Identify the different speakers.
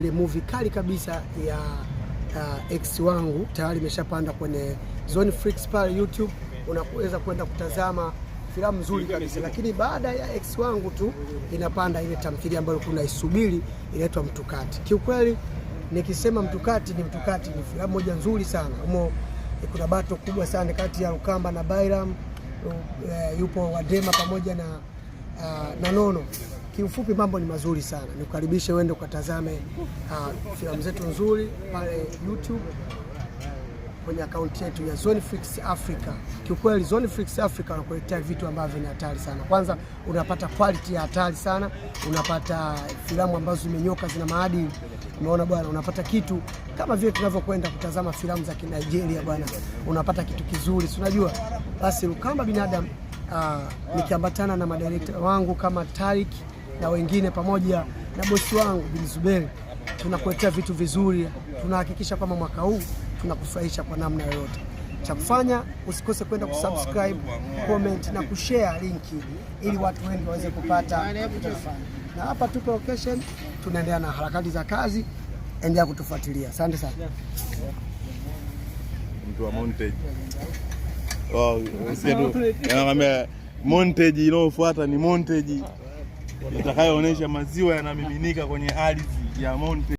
Speaker 1: Ile movie kali kabisa ya ex wangu tayari imeshapanda kwenye Zone Flix pale YouTube, unaweza kwenda kutazama filamu nzuri kabisa. Lakini baada ya ex wangu tu inapanda ile tamthilia ambayo tunaisubiri inaitwa Mtukati. Kiukweli nikisema Mtukati ni filamu moja nzuri sana. Humo kuna bato kubwa sana kati ya Rukamba na Bairam, yupo Wadema pamoja na Nono. Kiufupi mambo ni mazuri sana. Nikukaribishe uende ukatazame filamu zetu nzuri pale YouTube kwenye akaunti yetu ya Zone Flix Africa. Kiukweli Zone Flix Africa wanakuletea vitu ambavyo ni hatari sana. Kwanza unapata quality ya hatari sana, unapata filamu ambazo zimenyoka, zina maadili. Umeona bwana, unapata kitu kama vile tunavyokwenda kutazama filamu za Nigeria bwana. Unapata kitu kizuri. Si unajua? Basi Rukamba Binadamu nikiambatana na madirector wangu kama Tariq na wengine pamoja na bosi wangu Bin Zuberi, tunakuletea vitu vizuri. Tunahakikisha kwamba mwaka huu tunakufurahisha kwa namna yoyote. Cha kufanya usikose kwenda kusubscribe, comment na kushare linki ili watu wengi waweze kupata. Na hapa tupo location, tunaendelea na harakati za kazi, endelea kutufuatilia. Asante sana.
Speaker 2: Mtu wa montage. Anaambia montage inayofuata ni montage itakayoonyesha maziwa yanamiminika kwenye ardhi ya montage.